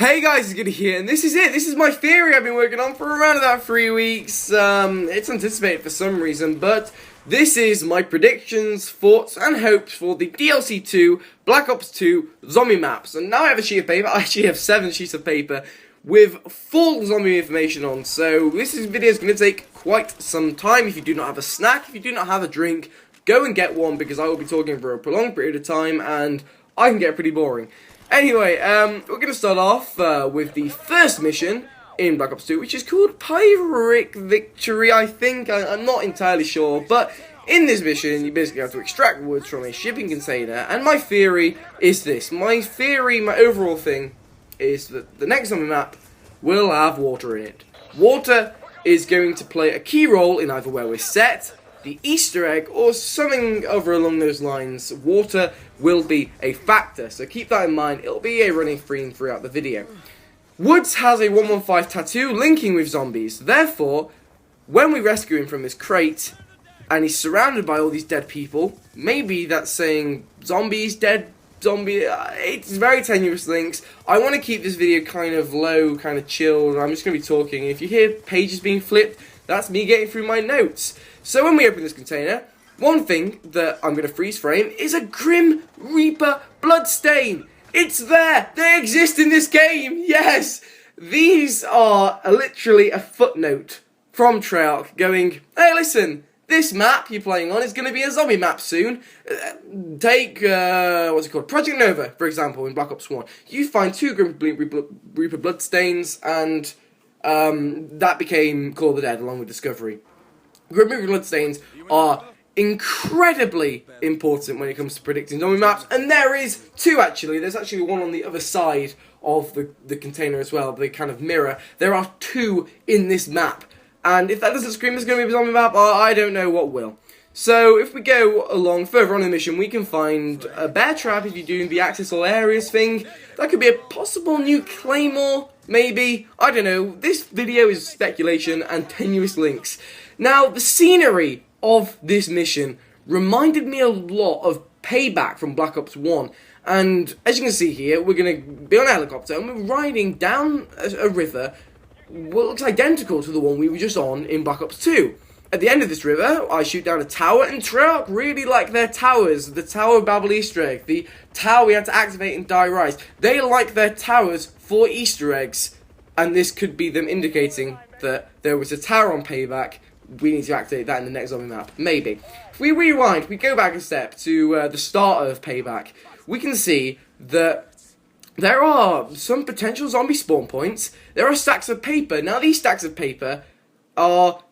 Hey guys, it's Good here, and this is it. This is my theory I've been working on for around about 3 weeks. It's anticipated for some reason, but this is my predictions, thoughts, and hopes for the DLC 2, Black Ops 2 zombie maps. And now I have a sheet of paper. I actually have 7 sheets of paper with full zombie information on. So this video is going to take quite some time. If you do not have a snack, if you do not have a drink, go and get one, because I will be talking for a prolonged period of time, and I can get pretty boring. Anyway, we're going to start off with the first mission in Black Ops 2, which is called Pyrrhic Victory, I think. I'm not entirely sure, but in this mission, you basically have to extract woods from a shipping container, and my theory is this. My overall thing, is that the next zombie map will have water in it. Water is going to play a key role in either where we're set, the Easter egg, or something over along those lines. Water will be a factor, so keep that in mind. It'll be a running theme throughout the video. Woods has a 115 tattoo linking with zombies. Therefore, when we rescue him from this crate, and he's surrounded by all these dead people, maybe that's saying zombies, dead, zombie. It's very tenuous links. I want to keep this video kind of low, kind of chilled. I'm just going to be talking. If you hear pages being flipped, that's me getting through my notes. So when we open this container, one thing that I'm going to freeze frame is a Grim Reaper Bloodstain. It's there! They exist in this game! Yes! These are literally a footnote from Treyarch going, hey listen, this map you're playing on is going to be a zombie map soon. Take, what's it called? Project Nova, for example, in Black Ops 1. You find 2 Grim Reaper Bloodstains, and that became Call of the Dead along with Discovery. Grim Reaper Bloodstains are incredibly important when it comes to predicting zombie maps, and there is 2 actually. There's actually one on the other side of the container as well, they kind of mirror. There are 2 in this map, and if that doesn't scream there's going to be a zombie map, I don't know what will. So if we go along further on in the mission, we can find a bear trap if you're doing the access all areas thing. That could be a possible new claymore, maybe. I don't know. This video is speculation and tenuous links. Now, the scenery of this mission reminded me a lot of Payback from Black Ops 1. And as you can see here, we're going to be on a helicopter and we're riding down a river what looks identical to the one we were just on in Black Ops 2. At the end of this river, I shoot down a tower, and Treyarch really like their towers. The Tower of Babel Easter egg, the tower we had to activate in Die Rise. They like their towers for Easter eggs, and this could be them indicating that there was a tower on Payback. We need to activate that in the next zombie map. Maybe. If we rewind, we go back a step to the start of Payback, we can see that there are some potential zombie spawn points. There are stacks of paper. Now, these stacks of paper are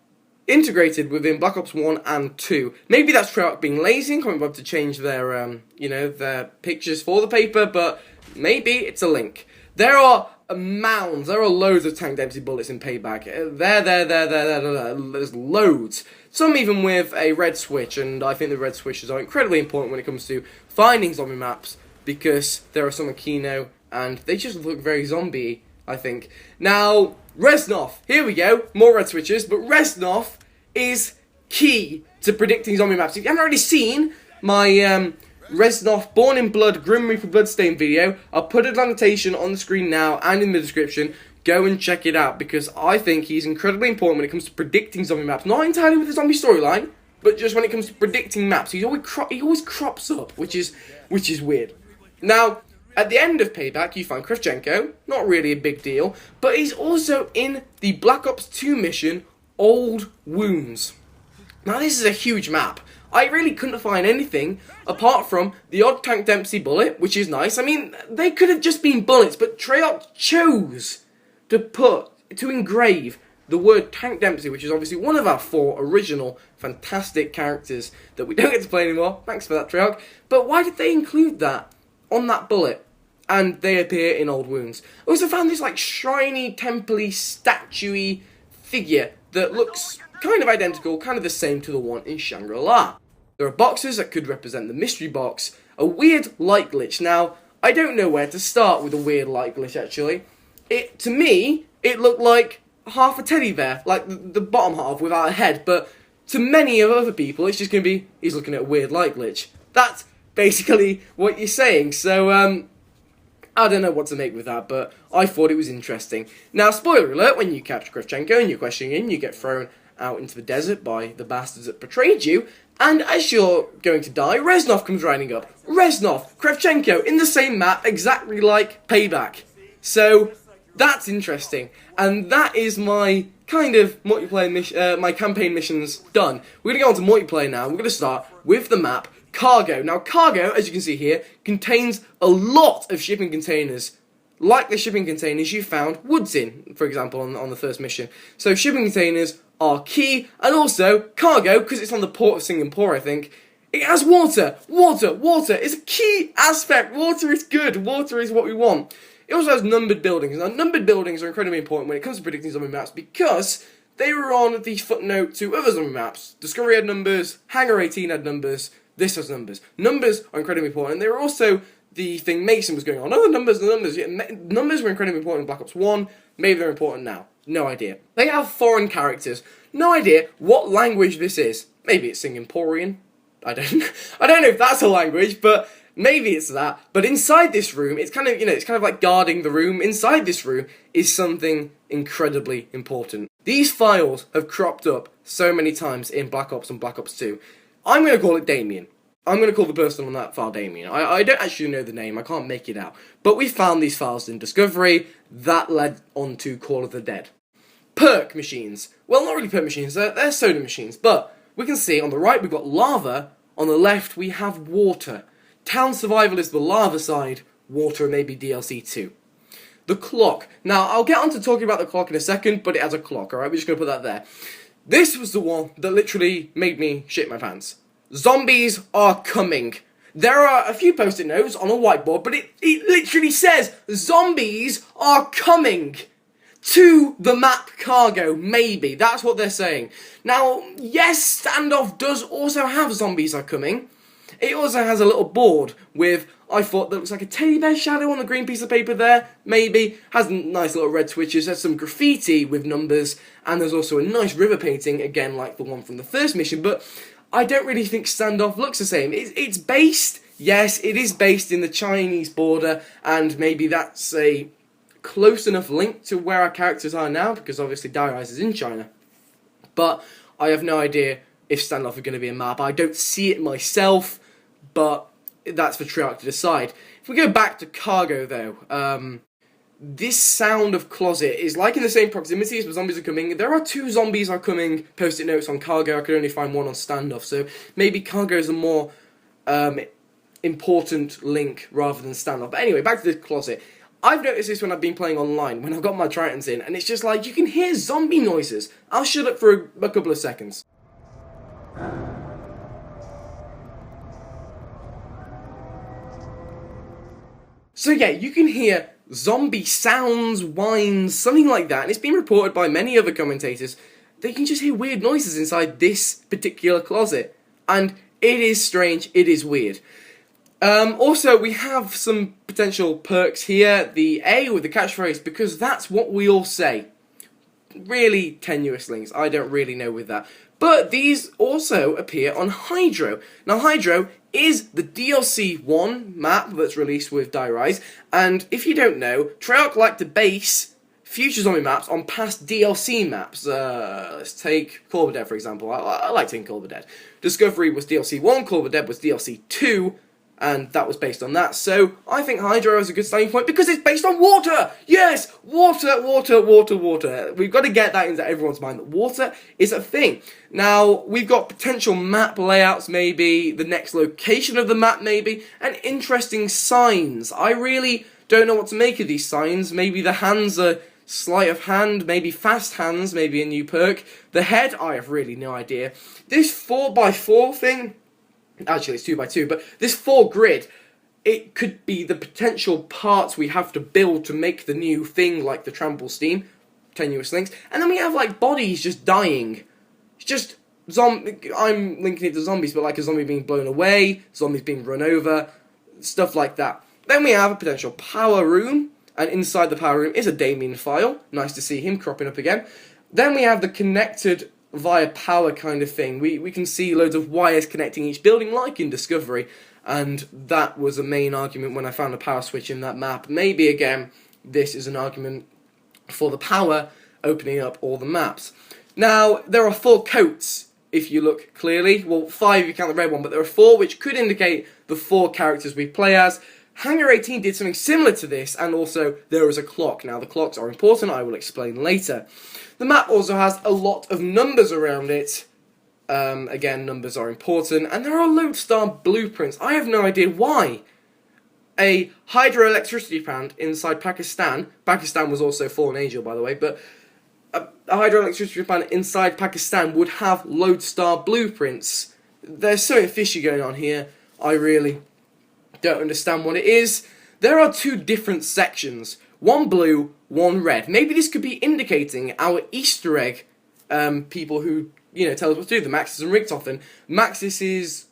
integrated within Black Ops 1 and 2. Maybe that's Treyarch being lazy and coming up to change their, their pictures for the paper, but maybe it's a link. There are mounds, there are loads of tank dempsey bullets in Payback. There's loads. Some even with a red switch, and I think the red switches are incredibly important when it comes to finding zombie maps, because there are some in Kino, and they just look very zombie, I think. Now, Reznov, here we go, more red switches, but Reznov is key to predicting zombie maps. If you haven't already seen my Reznov Born in Blood Grim Reaper Bloodstained video, I'll put an annotation on the screen now and in the description. Go and check it out, because I think he's incredibly important when it comes to predicting zombie maps. Not entirely with the zombie storyline, but just when it comes to predicting maps. He always crops up, which is weird. Now, at the end of Payback, you find Kravchenko, not really a big deal, but he's also in the Black Ops 2 mission, Old Wounds. Now, this is a huge map. I really couldn't find anything apart from the odd Tank Dempsey bullet, which is nice. I mean, they could have just been bullets, but Treyarch chose to engrave the word Tank Dempsey, which is obviously one of our 4 original fantastic characters that we don't get to play anymore. Thanks for that, Treyarch. But why did they include that on that bullet? And they appear in Old Wounds. I also found this like shriny, temple-y, statue-y figure that looks kind of identical, kind of the same to the one in Shangri-La. There are boxes that could represent the mystery box, a weird light glitch. Now, I don't know where to start with a weird light glitch, actually. To me, it looked like half a teddy bear, like the bottom half without a head, but to many of other people, it's just going to be, he's looking at a weird light glitch. That's basically what you're saying. So, I don't know what to make with that, but I thought it was interesting. Now, spoiler alert, when you capture Kravchenko and you're questioning him, you get thrown out into the desert by the bastards that betrayed you, and as you're going to die, Reznov comes riding up. Reznov, Kravchenko, in the same map, exactly like Payback. So, that's interesting, and that is my kind of multiplayer mission, my campaign missions done. We're going to go on to multiplayer now. We're going to start with the map Cargo. Now, Cargo, as you can see here, contains a lot of shipping containers, like the shipping containers you found Woods in, for example, on the first mission. So, shipping containers are key, and also, Cargo, because it's on the port of Singapore, I think, it has water. Water is a key aspect. Water is good. Water is what we want. It also has numbered buildings. Now, numbered buildings are incredibly important when it comes to predicting zombie maps because they were on the footnote to other zombie maps. Discovery had numbers, Hangar 18 had numbers, this has numbers. Numbers are incredibly important, and they were also the thing Mason was going on. Oh, the numbers. Yeah, numbers were incredibly important in Black Ops 1. Maybe they're important now. No idea. They have foreign characters. No idea what language this is. Maybe it's Singaporean. I don't know if that's a language, but maybe it's that. But inside this room, it's kind of like guarding the room. Inside this room is something incredibly important. These files have cropped up so many times in Black Ops and Black Ops 2. I'm going to call it Damien. I'm going to call the person on that file Damien. I don't actually know the name, I can't make it out. But we found these files in Discovery. That led on to Call of the Dead. Perk machines. Well, not really perk machines, they're soda machines. But we can see on the right we've got lava, on the left we have water. Town Survival is the lava side, water maybe DLC 2. The clock. Now, I'll get on to talking about the clock in a second, but it has a clock, alright? We're just going to put that there. This was the one that literally made me shit my pants. Zombies are coming. There are a few post-it notes on a whiteboard, but it literally says, zombies are coming to the map Cargo, maybe. That's what they're saying. Now, yes, Standoff does also have zombies are coming. It also has a little board with, I thought, that looks like a teddy bear shadow on the green piece of paper there, maybe. Has nice little red switches, there's some graffiti with numbers, and there's also a nice river painting, again, like the one from the first mission, but I don't really think Standoff looks the same. It's based, yes, it is based in the Chinese border, and maybe that's a close enough link to where our characters are now, because obviously Dire Eyes is in China. But I have no idea if Standoff are going to be a map. I don't see it myself, but that's for Treyarch to decide. If we go back to Cargo, though, this sound of closet is like in the same proximity as where zombies are coming. There are 2 zombies are coming, post-it notes on Cargo. I could only find one on Standoff, so maybe Cargo is a more important link rather than Standoff. But anyway, back to the closet. I've noticed this when I've been playing online, when I've got my Tritons in, and it's just like, you can hear zombie noises. I'll shut up for a couple of seconds. So yeah, you can hear zombie sounds, whines, something like that, and it's been reported by many other commentators that you can just hear weird noises inside this particular closet. And it is strange, it is weird. Also, we have some potential perks here. The A with the catchphrase, because that's what we all say. Really tenuous links, I don't really know with that. But these also appear on Hydro. Now, Hydro is the DLC 1 map that's released with Dire Eyes, and if you don't know, Treyarch like to base future zombie maps on past DLC maps. Let's take Call of the Dead, for example. I like taking Call of the Dead. Discovery was DLC 1, Call of the Dead was DLC 2, and that was based on that. So I think Hydro is a good starting point because it's based on water! Yes! Water, water, water, water. We've got to get that into everyone's mind, that water is a thing. Now, we've got potential map layouts maybe, the next location of the map maybe, and interesting signs. I really don't know what to make of these signs. Maybe the hands are sleight of hand, maybe fast hands, maybe a new perk. The head, I have really no idea. This 4x4 thing, actually it's 2x2, but this 4 grid, it could be the potential parts we have to build to make the new thing, like the trample steam, tenuous links, and then we have like bodies just dying. It's just I'm linking it to zombies, but like a zombie being blown away, zombies being run over, stuff like that. Then we have a potential power room, and inside the power room is a Damien file. Nice to see him cropping up again. Then we have the connected via power kind of thing. We can see loads of wires connecting each building, like in Discovery. and that was a main argument when I found a power switch in that map. Maybe, again, this is an argument for the power opening up all the maps. Now, there are 4 coats, if you look clearly. Well, 5 if you count the red one, but there are 4 which could indicate the 4 characters we play as. Hangar 18 did something similar to this, and also there is a clock. Now, the clocks are important, I will explain later. The map also has a lot of numbers around it. Again, numbers are important, and there are lodestar blueprints. I have no idea why. A hydroelectricity plant inside Pakistan. Pakistan was also fallen angel, by the way, but a hydroelectricity plant inside Pakistan would have lodestar blueprints. There's something fishy going on here. I really don't understand what it is. There are 2 different sections. One blue, one red. Maybe this could be indicating our Easter egg people who, tell us what to do. The Maxis and Richtofen. Maxis is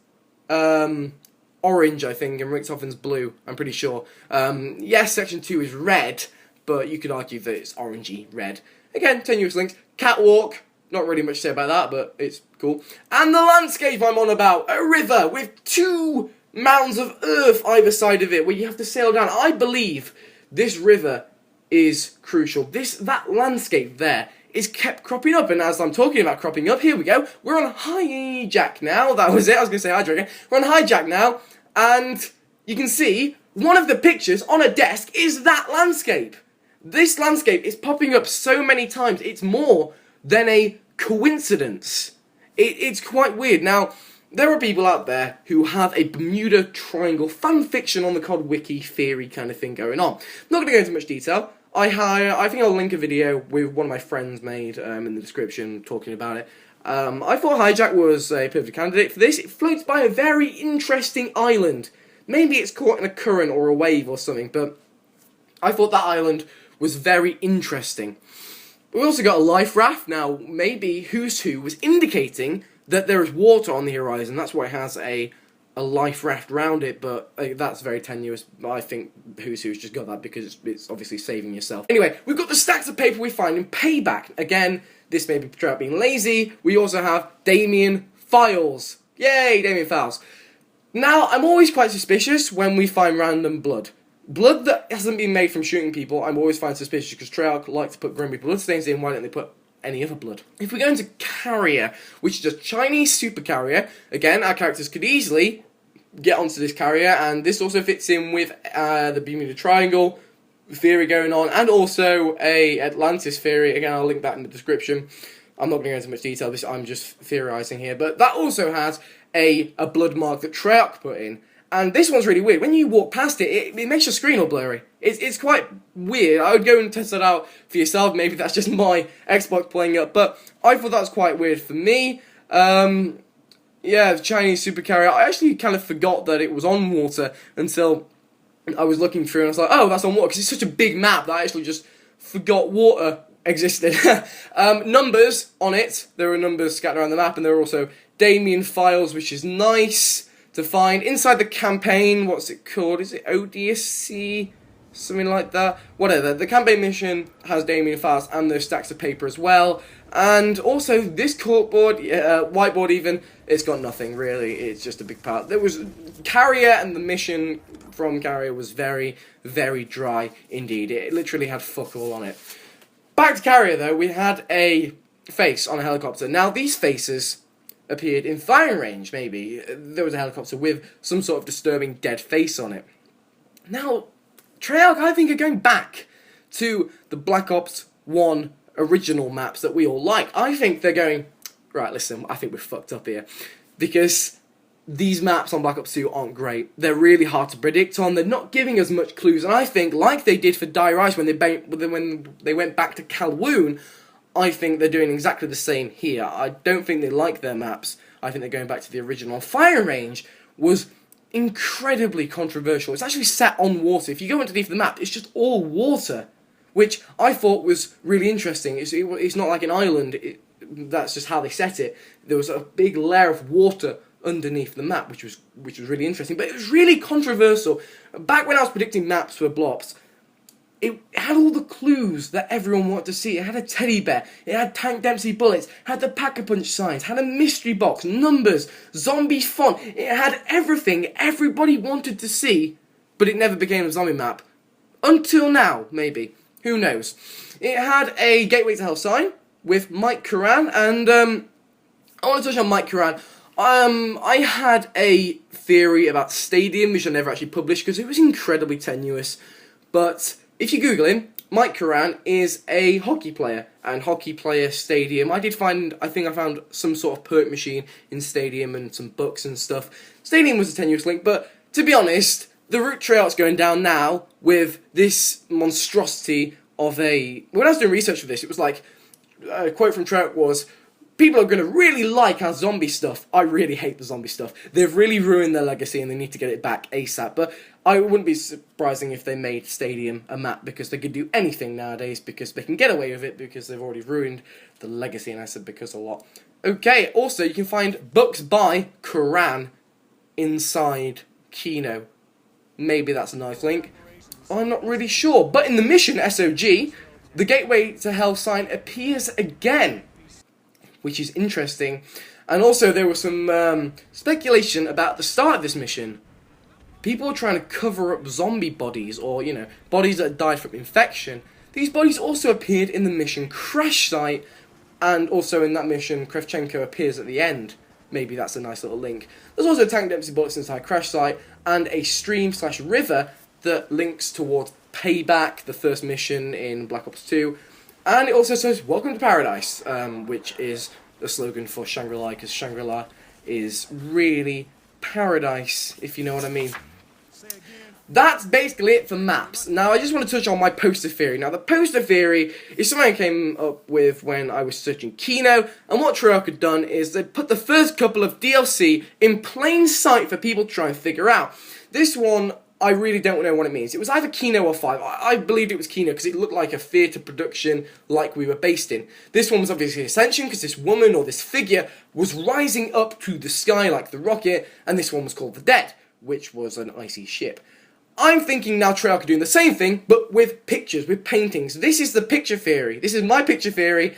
orange, I think, and Richtofen's blue, I'm pretty sure. Yes, section 2 is red, but you could argue that it's orangey red. Again, tenuous links. Catwalk, not really much to say about that, but it's cool. And the landscape I'm on about, a river with 2 mounds of earth either side of it, where you have to sail down. I believe this river is crucial. That landscape there is kept cropping up, and as I'm talking about cropping up, here we go. We're on hijack now. That was it. I was going to say hijack again. We're on hijack now, and you can see one of the pictures on a desk is that landscape. This landscape is popping up so many times. It's more than a coincidence. It's quite weird. Now, there are people out there who have a Bermuda Triangle fanfiction on the COD wiki theory kind of thing going on. I'm not going to go into much detail. I think I'll link a video with one of my friends made in the description talking about it. I thought Hijack was a perfect candidate for this. It floats by a very interesting island. Maybe it's caught in a current or a wave or something, but I thought that island was very interesting. We also got a life raft. Now, maybe Who's Who was indicating that there is water on the horizon. That's why it has a life raft around it, but that's very tenuous. I think Who's just got that because it's obviously saving yourself. Anyway, we've got the stacks of paper we find in Payback. Again, this may be Treyarch being lazy. We also have Damien Files. Yay, Damien Files. Now, I'm always quite suspicious when we find random blood. Blood that hasn't been made from shooting people, I'm always find suspicious because Treyarch like to put grumpy bloodstains in. Why don't they put any other blood? If we go into Carrier, which is a Chinese super carrier, again, our characters could easily get onto this carrier, and this also fits in with the Bermuda Triangle theory going on, and also a Atlantis theory. Again, I'll link that in the description. I'm not going to go into much detail, I'm just theorising here, but that also has a blood mark that Treyarch put in. And this one's really weird. When you walk past it, it makes your screen all blurry. It's quite weird. I would go and test that out for yourself. Maybe that's just my Xbox playing up. But I thought that was quite weird for me. Yeah, the Chinese supercarrier. I actually kind of forgot that it was on water until I was looking through and I was like, oh, that's on water. Because it's such a big map that I actually just forgot water existed. Numbers on it. There are numbers scattered around the map. And there are also Damien Files, which is nice to find. Inside the campaign, what's it called? Is it ODSC? Something like that. Whatever. The campaign mission has Damien Files and those stacks of paper as well. And also this corkboard, whiteboard even, it's got nothing really. It's just a big part. There was Carrier, and the mission from Carrier was very, very dry indeed. It literally had fuck all on it. Back to Carrier though, we had a face on a helicopter. Now these faces appeared in firing range, maybe. There was a helicopter with some sort of disturbing dead face on it. Now, Treyarch, I think, are going back to the Black Ops 1 original maps that we all like. I think they're going, right, listen, I think we're fucked up here. Because these maps on Black Ops 2 aren't great. They're really hard to predict on. They're not giving us much clues. And I think, like they did for Dire Ice when they went back to Calhoun, I think they're doing exactly the same here. I don't think they like their maps. I think they're going back to the original. Fire range was incredibly controversial. It's actually set on water. If you go underneath the map, it's just all water, which I thought was really interesting. It's not like an island. That's just how they set it. There was a big layer of water underneath the map, which was really interesting. But it was really controversial. Back when I was predicting maps for Blops, it had all the clues that everyone wanted to see. It had a teddy bear, it had Tank Dempsey bullets, it had the Pack-a-Punch signs, had a mystery box, numbers, zombie font. It had everything everybody wanted to see, but it never became a zombie map. Until now, maybe. Who knows? It had a Gateway to Hell sign with Mike Curran, and I want to touch on Mike Curran. I had a theory about Stadium, which I never actually published because it was incredibly tenuous. But if you Google him, Mike Curran is a hockey player, and Hockey Player Stadium. I think I found some sort of perk machine in Stadium and some books and stuff. Stadium was a tenuous link, but to be honest, the route Treyarch's going down now with this monstrosity of a... When I was doing research for this, it was like, a quote from Treyarch was, people are going to really like our zombie stuff. I really hate the zombie stuff. They've really ruined their legacy and they need to get it back ASAP. But I wouldn't be surprising if they made Stadium a map, because they could do anything nowadays because they can get away with it because they've already ruined the legacy, and I said because a lot. Okay, also you can find books by Curran inside Kino. Maybe that's a nice link. I'm not really sure. But in the mission SOG, the Gateway to Hell sign appears again, which is interesting. And also there was some speculation about the start of this mission. People were trying to cover up zombie bodies, or, you know, bodies that died from infection. These bodies also appeared in the mission crash site, and also in that mission Kravchenko appears at the end. Maybe that's a nice little link. There's also Tank Dempsey bullets inside crash site, and a stream/river that links towards Payback, the first mission in Black Ops 2. And it also says, "Welcome to Paradise," which is the slogan for Shangri-La, because Shangri-La is really paradise, if you know what I mean. That's basically it for maps. Now, I just want to touch on my poster theory. Now, the poster theory is something I came up with when I was searching Kino, and what Treyarch had done is they put the first couple of DLC in plain sight for people to try and figure out. This one, I really don't know what it means. It was either Kino or 5. I believed it was Kino because it looked like a theatre production like we were based in. This one was obviously Ascension because this woman or this figure was rising up to the sky like the rocket, and this one was called The Dead, which was an icy ship. I'm thinking now Treyarch are doing the same thing, but with pictures, with paintings. This is the picture theory. This is my picture theory,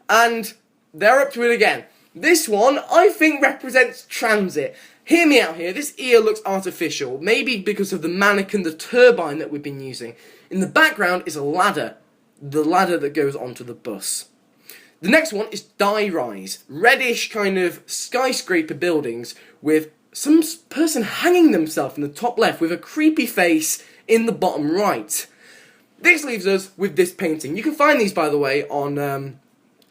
and they're up to it again. This one, I think, represents transit. Hear me out here, this ear looks artificial, maybe because of the mannequin, the turbine that we've been using. In the background is a ladder, the ladder that goes onto the bus. The next one is Die Rise, reddish kind of skyscraper buildings with some person hanging themselves in the top left with a creepy face in the bottom right. This leaves us with this painting. You can find these, by the way, on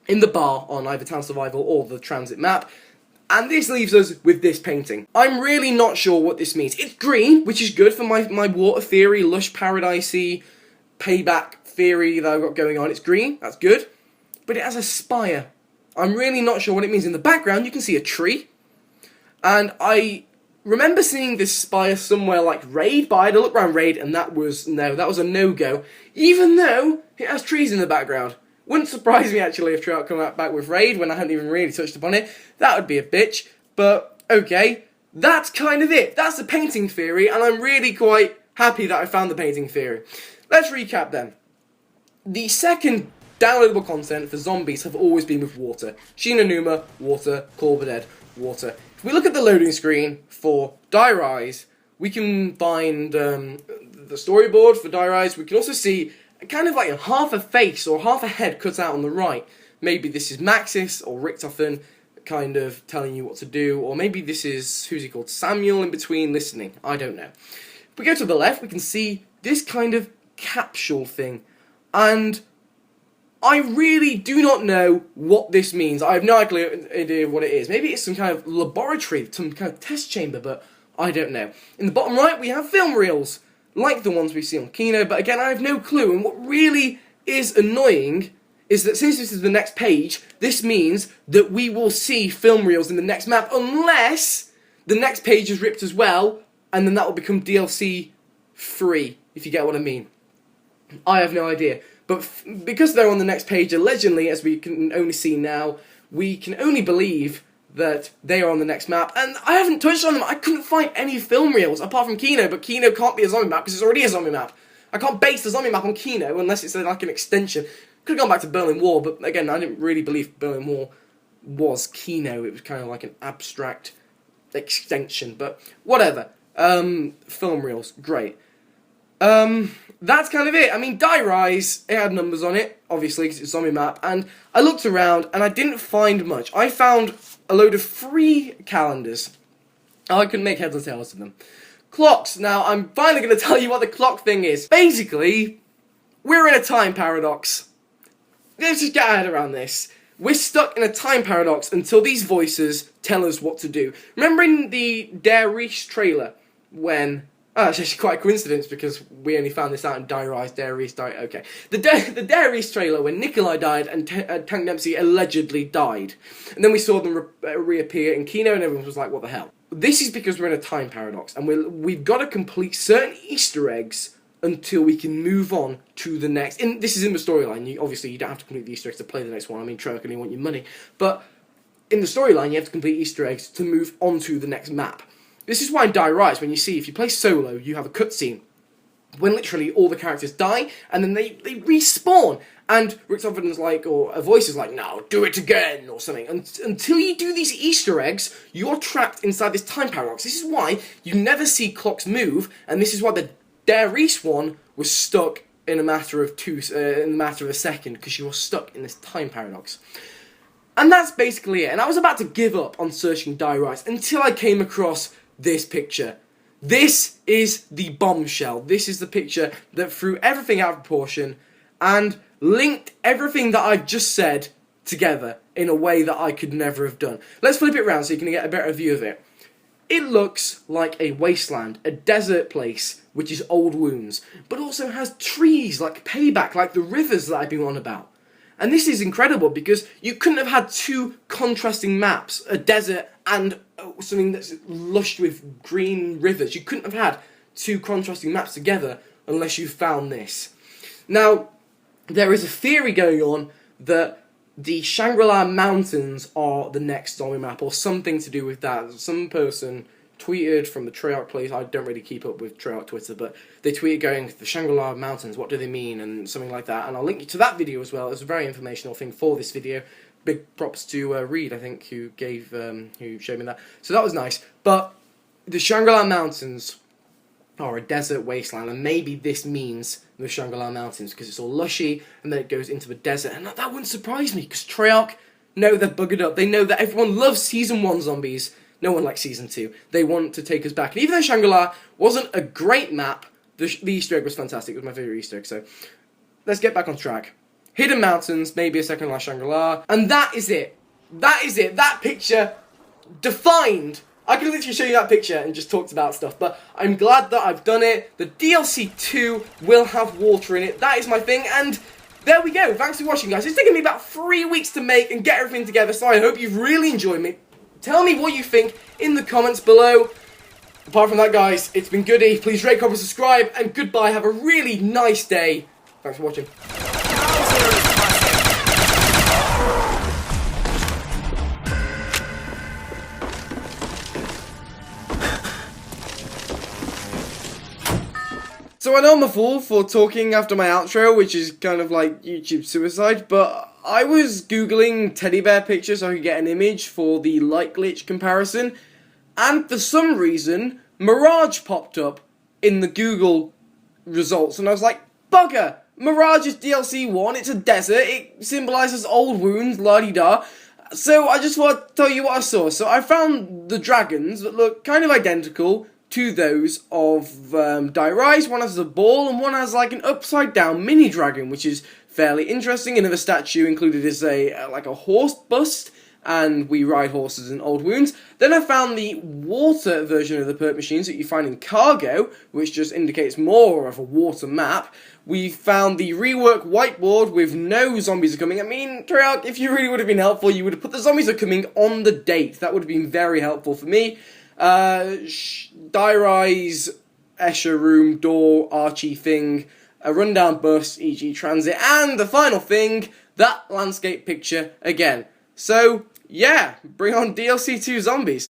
in the bar on either Town Survival or the Transit map. And this leaves us with this painting. I'm really not sure what this means. It's green, which is good for my water theory, lush paradisey payback theory that I've got going on. It's green, that's good. But it has a spire. I'm really not sure what it means. In the background, you can see a tree. And I remember seeing this spire somewhere like Raid, but I had a look around Raid and that was a no-go. Even though it has trees in the background. Wouldn't surprise me actually if Treyarch come back with Raid when I hadn't even really touched upon it. That would be a bitch. But, okay, that's kind of it. That's the painting theory, and I'm really quite happy that I found the painting theory. Let's recap then. The second downloadable content for zombies have always been with water. Shinonuma, water. Call of the Dead, water. If we look at the loading screen for Die Rise, we can find the storyboard for Die Rise. We can also see kind of like half a face or half a head cut out on the right. Maybe this is Maxis or Richtofen kind of telling you what to do, or maybe this is, who's he called, Samuel in between listening. I don't know. If we go to the left, we can see this kind of capsule thing, and I really do not know what this means. I have no idea what it is. Maybe it's some kind of laboratory, some kind of test chamber, but I don't know. In the bottom right, we have film reels, like the ones we see on Kino, but again, I have no clue. And what really is annoying is that since this is the next page, this means that we will see film reels in the next map, unless the next page is ripped as well, and then that will become DLC free, if you get what I mean. I have no idea. But because they're on the next page, allegedly, as we can only see now, we can only believe that they are on the next map. And I haven't touched on them. I couldn't find any film reels apart from Kino, but Kino can't be a zombie map because it's already a zombie map. I can't base the zombie map on Kino unless it's like an extension. Could have gone back to Berlin Wall, but again, I didn't really believe Berlin Wall was Kino. It was kind of like an abstract extension, but whatever. Film reels, great. That's kind of it. I mean, Die Rise, it had numbers on it, obviously, because it's a zombie map, and I looked around, and I didn't find much. I found a load of free calendars. I couldn't make heads or tails of them. Clocks. Now, I'm finally going to tell you what the clock thing is. Basically, we're in a time paradox. Let's just get our head around this. We're stuck in a time paradox until these voices tell us what to do. Remember in the Der Reach trailer, when... Oh, it's actually quite a coincidence because we only found this out in Die Rise, Der Reach died. Okay. The Der Reach trailer when Nikolai died and Tank Dempsey allegedly died. And then we saw them reappear in Kino and everyone was like, what the hell? This is because we're in a time paradox and we've got to complete certain Easter eggs until we can move on to the next. This is in the storyline. Obviously, you don't have to complete the Easter eggs to play the next one. I mean, Treyarch only want your money. But in the storyline, you have to complete Easter eggs to move on to the next map. This is why in Die Rise, when you see, if you play solo, you have a cutscene when literally all the characters die, and then they respawn. And Rick Sufferton's like, or a voice is like, no, do it again, or something. Until you do these Easter eggs, you're trapped inside this time paradox. This is why you never see clocks move, and this is why the Der Reach one was stuck in a matter of a second, because she was stuck in this time paradox. And that's basically it. And I was about to give up on searching Die Rise until I came across this picture. This is the Bombshell. This is the picture that threw everything out of proportion and linked everything that I've just said together in a way that I could never have done. Let's flip it around so you can get a better view of it. It looks like a wasteland, a desert place, which is old wounds, but also has trees like Payback, like the rivers that I've been on about. And this is incredible because you couldn't have had two contrasting maps, a desert and something that's lush with green rivers. You couldn't have had two contrasting maps together unless you found this. Now, there is a theory going on that the Shangri-La Mountains are the next zombie map, or something to do with that. Some person tweeted from the Treyarch place, I don't really keep up with Treyarch Twitter, but they tweeted going, the Shangri-La Mountains, what do they mean, and something like that, and I'll link you to that video as well. It's a very informational thing for this video. Big props to Reed, I think, who showed me that. So that was nice, but the Shangri-La Mountains are a desert wasteland, and maybe this means the Shangri-La Mountains, because it's all lushy, and then it goes into the desert, and that wouldn't surprise me, because Treyarch know they're buggered up. They know that everyone loves Season 1 zombies. No one likes Season 2. They want to take us back. And even though Shangri-La wasn't a great map, the Easter egg was fantastic. It was my favourite Easter egg. So let's get back on track. Hidden Mountains, maybe a second last Shangri-La. And that is it. That is it. That picture defined. I could literally show you that picture and just talked about stuff. But I'm glad that I've done it. The DLC 2 will have water in it. That is my thing. And there we go. Thanks for watching, guys. It's taken me about 3 weeks to make and get everything together. So I hope you've really enjoyed me. Tell me what you think in the comments below. Apart from that, guys, it's been goody. Please rate, comment, subscribe, and goodbye. Have a really nice day. Thanks for watching. So I know I'm a fool for talking after my outro, which is kind of like YouTube suicide, but I was googling teddy bear pictures so I could get an image for the light glitch comparison, and for some reason, Mirage popped up in the Google results, and I was like, bugger! Mirage is DLC 1, it's a desert, it symbolises old wounds, la-di-da. So I just want to tell you what I saw. So I found the dragons that look kind of identical to those of Die Rise. One has a ball and one has like an upside down mini dragon, which is fairly interesting. Another statue included is like a horse bust, and we ride horses in old wounds. Then I found the water version of the perk machines that you find in Cargo, which just indicates more of a water map. We found the rework whiteboard with no zombies are coming. I mean, Treyarch, if you really would have been helpful, you would have put the zombies are coming on the date. That would have been very helpful for me. Die Rise, Escher room, door, Archie thing, a rundown bus, e.g. transit, and the final thing, that landscape picture again. So, yeah, bring on DLC 2 zombies.